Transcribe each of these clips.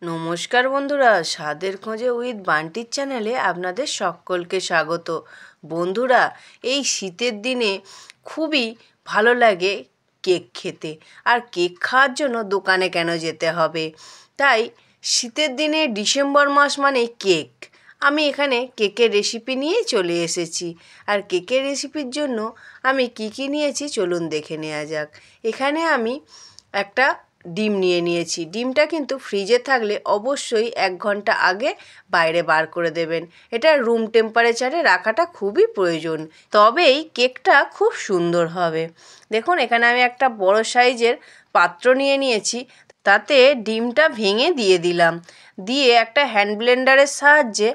নমস্কার বন্ধুরা, স্বাদের খোঁজে উইথ বান্টির চ্যানেলে আপনাদের সকলকে স্বাগত। বন্ধুরা, এই শীতের দিনে খুবই ভালো লাগে কেক খেতে। আর কেক খাওয়ার জন্য দোকানে কেন যেতে হবে? তাই শীতের দিনে ডিসেম্বর মাস মানে কেক। আমি এখানে কেকের রেসিপি নিয়ে চলে এসেছি। আর কেকের রেসিপির জন্য আমি কি নিয়েছি চলুন দেখে নেওয়া যাক। এখানে আমি একটা ডিম নিয়ে নিয়েছি। ডিমটা কিন্তু ফ্রিজে থাকলে অবশ্যই 1 ঘন্টা আগে বাইরে বার করে দেবেন। এটা রুম টেম্পারেচারে রাখাটা খুবই প্রয়োজন, তবেই কেকটা খুব সুন্দর হবে। দেখুন, এখানে আমি একটা বড় সাইজের পাত্র নিয়ে নিয়েছি। তাতে ডিমটা ভেঙে দিয়ে দিলাম। দিয়ে একটা হ্যান্ড ব্লেন্ডারের সাহায্যে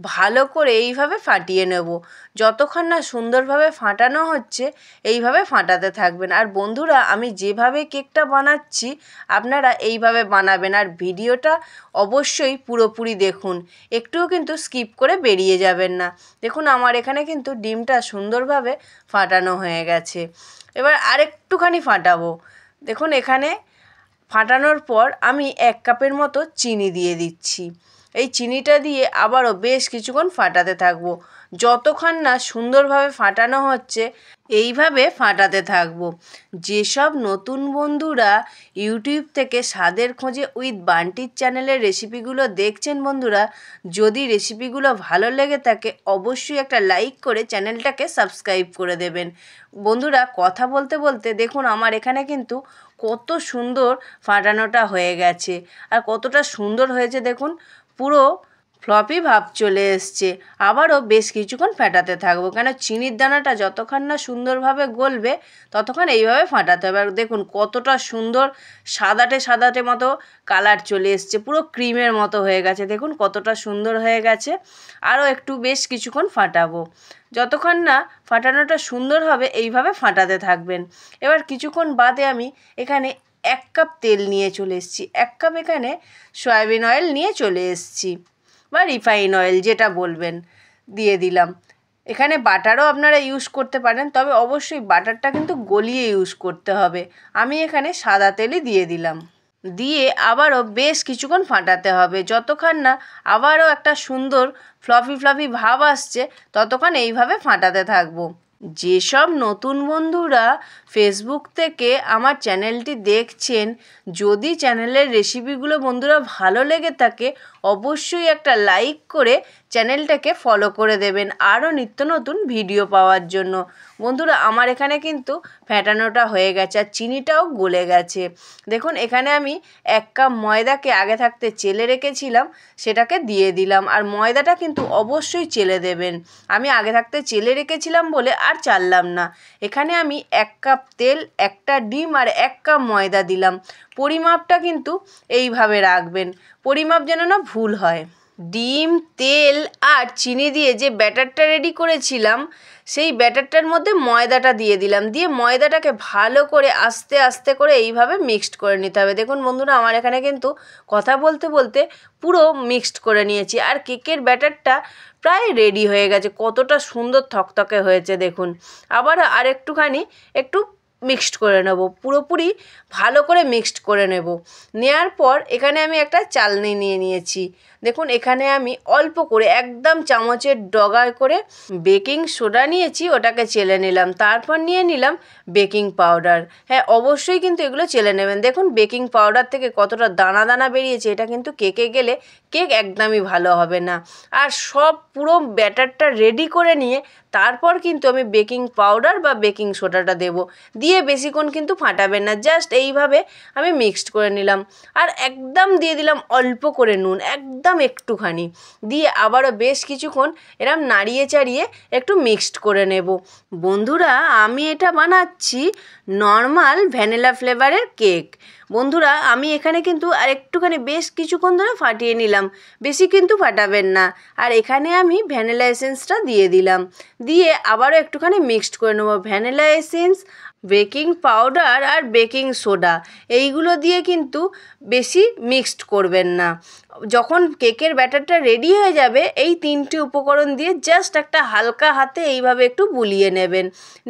ভালো করে এইভাবে ফাটিয়ে নেব। যতক্ষণ না সুন্দরভাবে ফাটানো হচ্ছে এইভাবে ফাটাতে থাকবেন। আর বন্ধুরা, আমি যেভাবে কেকটা বানাচ্ছি আপনারা এইভাবে বানাবেন। আর ভিডিওটা অবশ্যই পুরোপুরি দেখুন, একটুও কিন্তু স্কিপ করে বেরিয়ে যাবেন না। দেখুন, আমার এখানে কিন্তু ডিমটা সুন্দরভাবে ফাটানো হয়ে গেছে। এবার আরেকটুখানি ফাটাবো। দেখুন, এখানে ফাটানোর পর আমি 1 কাপের মতো চিনি দিয়ে দিচ্ছি। এই চিনিটা দিয়ে আবারও বেশ কিছুক্ষণ ফাটাতে থাকবো। যতক্ষণ না সুন্দরভাবে ফাটানো হচ্ছে এইভাবে ফাটাতে থাকবো। যেসব নতুন বন্ধুরা ইউটিউব থেকে স্বাদের খোঁজে উইথ বান্টির চ্যানেলের রেসিপিগুলো দেখছেন, বন্ধুরা যদি রেসিপিগুলো ভালো লেগে থাকে অবশ্যই একটা লাইক করে চ্যানেলটাকে সাবস্ক্রাইব করে দেবেন। বন্ধুরা, কথা বলতে বলতে দেখুন আমার এখানে কিন্তু কত সুন্দর ফাটানোটা হয়ে গেছে। আর কতটা সুন্দর হয়েছে দেখুন, পুরো ফ্লপি ভাব চলে এসছে। আবারও বেশ কিছুক্ষণ ফাটাতে থাকবো, কেন চিনির দানাটা যতক্ষণ না সুন্দরভাবে গলবে ততক্ষণ এইভাবে ফাটাতে হবে। আর দেখুন কতটা সুন্দর সাদাটে মতো কালার চলে এসছে, পুরো ক্রিমের মতো হয়ে গেছে। দেখুন কতটা সুন্দর হয়ে গেছে। আরও একটু বেশ কিছুক্ষণ ফাটাবো। যতক্ষণ না ফাটানোটা সুন্দর হবে এইভাবে ফাটাতে থাকবেন। এবার কিছুক্ষণ বাদে আমি এখানে 1 কাপ তেল নিয়ে চলে এসেছি। 1 কাপ এখানে সয়াবিন অয়েল নিয়ে চলে এসেছি, বা রিফাইন অয়েল যেটা বলবেন, দিয়ে দিলাম। এখানে বাটারও আপনারা ইউজ করতে পারেন, তবে অবশ্যই বাটারটা কিন্তু গলিয়ে ইউজ করতে হবে। আমি এখানে সাদা তেলই দিয়ে দিলাম। দিয়ে আবারও বেশ কিছুক্ষণ ফাটাতে হবে। যতক্ষণ না আবারও একটা সুন্দর ফ্লফি ভাব আসছে ততক্ষণ এইভাবে ফাটাতে থাকবো। যেসব নতুন বন্ধুরা ফেসবুক থেকে আমার চ্যানেলটি দেখছেন, যদি চ্যানেলের রেসিপিগুলো বন্ধুরা ভালো লেগে থাকে অবশ্যই একটা লাইক করে চ্যানেলটাকে ফলো করে দেবেন আরও নিত্য নতুন ভিডিও পাওয়ার জন্য। বন্ধুরা, আমার এখানে কিন্তু ফ্যাটানোটা হয়ে গেছে আর চিনিটাও গলে গেছে। দেখুন, এখানে আমি 1 কাপ ময়দাকে আগে থাকতে চেলে রেখেছিলাম, সেটাকে দিয়ে দিলাম। আর ময়দাটা কিন্তু অবশ্যই চেলে দেবেন। আমি আগে থাকতে চেলে রেখেছিলাম বলে আর চাললাম না। এখানে আমি 1 কাপ তেল, 1টা ডিম আর 1 কাপ ময়দা দিলাম। পরিমাপটা কিন্তু এইভাবে রাখবেন, পরিমাপ যেন না ভুল হয়। ডিম, তেল আর চিনি দিয়ে যে ব্যাটারটা রেডি করেছিলাম সেই ব্যাটারটার মধ্যে ময়দাটা দিয়ে দিলাম। দিয়ে ময়দাটাকে ভালো করে আস্তে করে এইভাবে মিক্সড করে নিতে হবে। দেখুন বন্ধুরা, আমার এখানে কিন্তু কথা বলতে বলতে পুরো মিক্সড করে নিয়েছি। আর কেকের ব্যাটারটা প্রায় রেডি হয়ে গেছে। কতটা সুন্দর থকথকে হয়েছে দেখুন। আবার আরেকটুখানি একটু মিক্সড করে নেব, পুরোপুরি ভালো করে মিক্সড করে নেব। নেওয়ার পর এখানে আমি একটা চালনি নিয়ে নিয়েছি। দেখুন, এখানে আমি অল্প করে একদম চামচের ডগায় করে বেকিং সোডা নিয়েছি, ওটাকে চেলে নিলাম। তারপর নিয়ে নিলাম বেকিং পাউডার। হ্যাঁ, অবশ্যই কিন্তু এগুলো চেলে নেবেন। দেখুন বেকিং পাউডার থেকে কতটা দানা বেরিয়েছে, এটা কিন্তু কেকে গেলে কেক একদমই ভালো হবে না। আর সব পুরো ব্যাটারটা রেডি করে নিয়ে তারপর কিন্তু আমি বেকিং পাউডার বা বেকিং সোডাটা দেব। দিয়ে বেশিক্ষণ কিন্তু ফাটাবেন না, জাস্ট এইভাবে আমি মিক্সড করে নিলাম। আর একদম দিয়ে দিলাম অল্প করে নুন, একদম একটুখানি দিয়ে আবারও বেশ কিছুক্ষণ এরম নাড়িয়ে চাড়িয়ে একটু মিক্সড করে নেব। বন্ধুরা, আমি এটা বানাচ্ছি নর্মাল ভ্যানিলা ফ্লেভারের কেক। বন্ধুরা, আমি এখানে কিন্তু আর একটুখানি বেশ কিছুক্ষণ ধরে ফাটিয়ে নিলাম, বেশি কিন্তু ফাটাবেন না। আর এখানে আমি ভ্যানিলা এসেন্সটা দিয়ে দিলাম, দিয়ে আবারও একটুখানি মিক্সড করে নেব। ভ্যানিলা এসেন্স, বেকিং পাউডার আর বেকিং সোডা এইগুলো দিয়ে কিন্তু বেশি মিক্সড করবেন না, যখন কেকের ব্যাটারটা রেডি হয়ে যাবে এই 3টে উপকরণ দিয়ে জাস্ট একটা হালকা হাতে এইভাবে একটু বুলিয়ে নেবেন,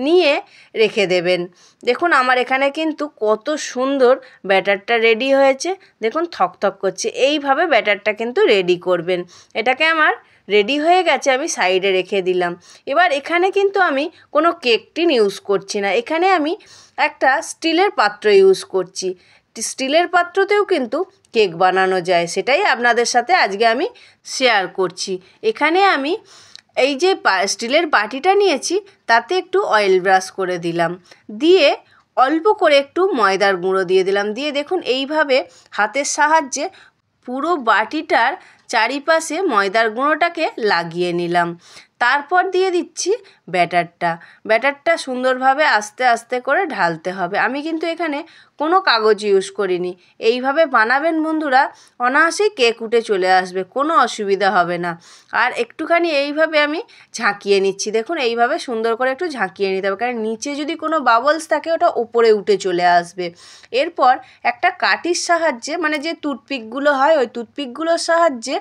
নিয়ে রেখে দেবেন। দেখুন আমার এখানে কিন্তু কত সুন্দর ব্যাটারটা রেডি হয়েছে, দেখুন থকথক করছে। এইভাবে ব্যাটারটা কিন্তু রেডি করবেন। এটাকে আমার রেডি হয়ে গেছে, আমি সাইডে রেখে দিলাম। এবার এখানে কিন্তু আমি কোনো কেক টিন ইউজ করছি না, এখানে আমি একটা স্টিলের পাত্র ইউজ করছি। স্টিলের পাত্রতেও কিন্তু কেক বানানো যায়, সেটাই আপনাদের সাথে আজকে আমি শেয়ার করছি। এখানে আমি এই যে স্টিলের বাটিটা নিয়েছি তাতে একটু অয়েল ব্রাশ করে দিলাম, দিয়ে অল্প করে একটু ময়দার গুঁড়ো দিয়ে দিলাম, দিয়ে দেখুন এইভাবে হাতের সাহায্যে পুরো বাটিটার চারিপাশে ময়দার গুঁড়োটাকে লাগিয়ে নিলাম। তারপর দিয়ে দিচ্ছি ব্যাটারটা সুন্দরভাবে আস্তে আস্তে করে ঢালতে হবে। আমি কিন্তু এখানে কোনো কাগজ ইউজ করিনি। এইভাবে বানাবেন বন্ধুরা, অনায়াসেই কেক উঠে চলে আসবে, কোনো অসুবিধা হবে না। আর একটুখানি এইভাবে আমি ঝাঁকিয়ে নিচ্ছি, দেখুন এইভাবে সুন্দর করে একটু ঝাঁকিয়ে নিতে হবে, কারণ নিচে যদি কোনো বাবলস থাকে ওটা উপরে উঠে চলে আসবে। এরপর একটা কাঠির সাহায্যে, মানে যে টুথপিকগুলো হয় ওই টুথপিকগুলোর সাহায্যে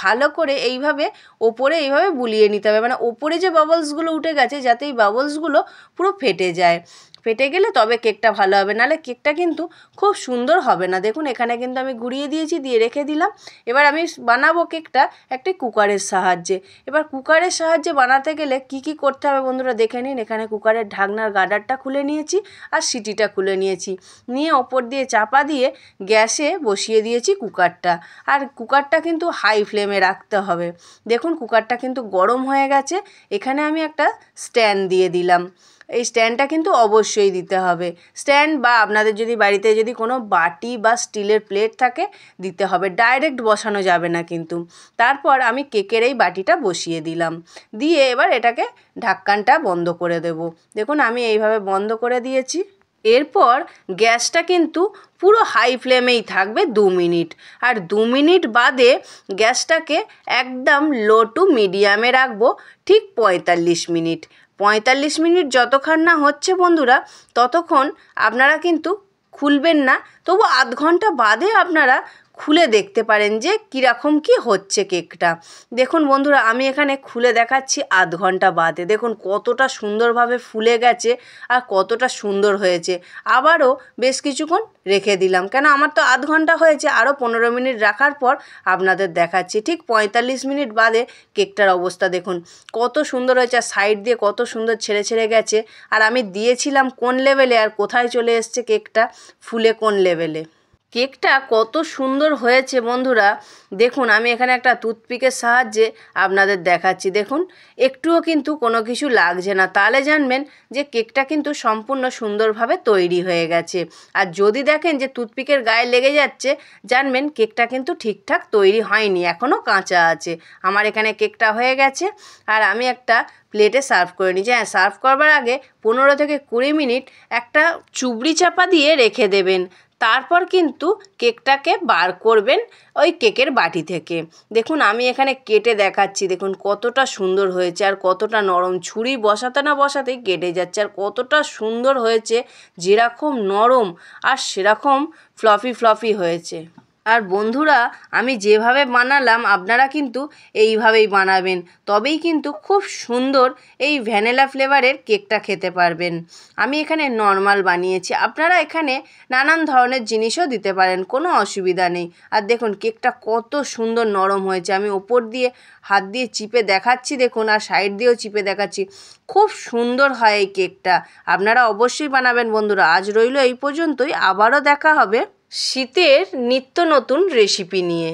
ভালো করে এইভাবে ওপরে এইভাবে বুলিয়ে নিতে হবে, মানে ওপরে যে বাবলসগুলো উঠে গেছে যাতে এই বাবলসগুলো পুরো ফেটে যায়। ফেটে গেলে তবে কেকটা ভালো হবে, নাহলে কেকটা কিন্তু খুব সুন্দর হবে না। দেখুন এখানে কিন্তু আমি ঘুরিয়ে দিয়েছি, দিয়ে রেখে দিলাম। এবার আমি বানাবো কেকটা একটি কুকারের সাহায্যে। এবার কুকারের সাহায্যে বানাতে গেলে কি কি করতে হবে বন্ধুরা দেখে নিন। এখানে কুকারের ঢাকনার গার্ডারটা খুলে নিয়েছি আর সিটিটা খুলে নিয়েছি, নিয়ে ওপর দিয়ে চাপা দিয়ে গ্যাসে বসিয়ে দিয়েছি কুকারটা। আর কুকারটা কিন্তু হাই ফ্লেমে রাখতে হবে। দেখুন কুকারটা কিন্তু গরম হয়ে গেছে। এখানে আমি একটা স্ট্যান্ড দিয়ে দিলাম, এই স্ট্যান্ডটা কিন্তু অবশ্যই দিতে হবে। স্ট্যান্ড বা আপনাদের যদি বাড়িতে যদি কোনো বাটি বা স্টিলের প্লেট থাকে দিতে হবে, ডাইরেক্ট বসানো যাবে না কিন্তু। তারপর আমি কেকের এই বাটিটা বসিয়ে দিলাম, দিয়ে এবার এটাকে ঢাক্কানটা বন্ধ করে দেব। দেখুন আমি এইভাবে বন্ধ করে দিয়েছি। এরপর গ্যাসটা কিন্তু পুরো হাই ফ্লেমেই থাকবে 2 মিনিট, আর 2 মিনিট বাদে গ্যাসটাকে একদম লো টু মিডিয়ামে রাখবো ঠিক 45 মিনিট। 45 মিনিট যতক্ষণ না হচ্ছে বন্ধুরা ততক্ষণ আপনারা কিন্তু খুলবেন না, তবু আধ ঘন্টা বাদে আপনারা খুলে দেখতে পারেন যে কীরকম কি হচ্ছে কেকটা। দেখুন বন্ধুরা আমি এখানে খুলে দেখাচ্ছি আধ ঘন্টা বাদে, দেখুন কতটা সুন্দরভাবে ফুলে গেছে আর কতটা সুন্দর হয়েছে। আবারও বেশ কিছুক্ষণ রেখে দিলাম, কেন আমার তো আধ ঘন্টা হয়েছে, আরও 15 মিনিট রাখার পর আপনাদের দেখাচ্ছি। ঠিক 45 মিনিট বাদে কেকটার অবস্থা দেখুন কত সুন্দর হয়েছে, আর সাইড দিয়ে কত সুন্দর ছেড়ে ছেড়ে গেছে। আর আমি দিয়েছিলাম কোন লেভেলে আর কোথায় চলে এসছে কেকটা ফুলে কোন লেভেলে। কেকটা কত সুন্দর হয়েছে বন্ধুরা, দেখুন আমি এখানে একটা টুথপিকের সাহায্যে আপনাদের দেখাচ্ছি। দেখুন একটুও কিন্তু কোনো কিছু লাগছে না, তাহলে জানবেন যে কেকটা কিন্তু সম্পূর্ণ সুন্দরভাবে তৈরি হয়ে গেছে। আর যদি দেখেন যে টুথপিকের গায়ে লেগে যাচ্ছে, জানবেন কেকটা কিন্তু ঠিকঠাক তৈরি হয়নি, এখনও কাঁচা আছে। আমার এখানে কেকটা হয়ে গেছে, আর আমি একটা প্লেটে সার্ভ করে নিচ্ছি। হ্যাঁ, সার্ভ করবার আগে 15 থেকে 20 মিনিট একটা চুবড়ি চাপা দিয়ে রেখে দেবেন। তারপর কিন্তু কেকটাকে বার করবেন ওই কেকের বাটি থেকে। দেখুন আমি এখানে কেটে দেখাচ্ছি, দেখুন কতটা সুন্দর হয়েছে আর কতটা নরম, ছুরি বসাতে না বসাতেই কেটে যাচ্ছে, আর কতটা সুন্দর হয়েছে, যেরকম নরম আর সেরকম ফ্লফি ফ্লফি হয়েছে। আর বন্ধুরা আমি যেভাবে বানালাম আপনারা কিন্তু এইভাবেই বানাবেন, তবেই কিন্তু খুব সুন্দর এই ভ্যানিলা ফ্লেভারের কেকটা খেতে পারবেন। আমি এখানে নর্মাল বানিয়েছি, আপনারা এখানে নানান ধরনের জিনিসও দিতে পারেন, কোনো অসুবিধা নেই। আর দেখুন কেকটা কত সুন্দর নরম হয়েছে, আমি ওপর দিয়ে হাত দিয়ে চিপে দেখাচ্ছি দেখুন, আর সাইড দিয়েও চিপে দেখাচ্ছি, খুব সুন্দর হয় এই কেকটা। আপনারা অবশ্যই বানাবেন বন্ধুরা। আজ রইল এই পর্যন্তই, আবারও দেখা হবে শীতের নিত্য নতুন রেসিপি নিয়ে।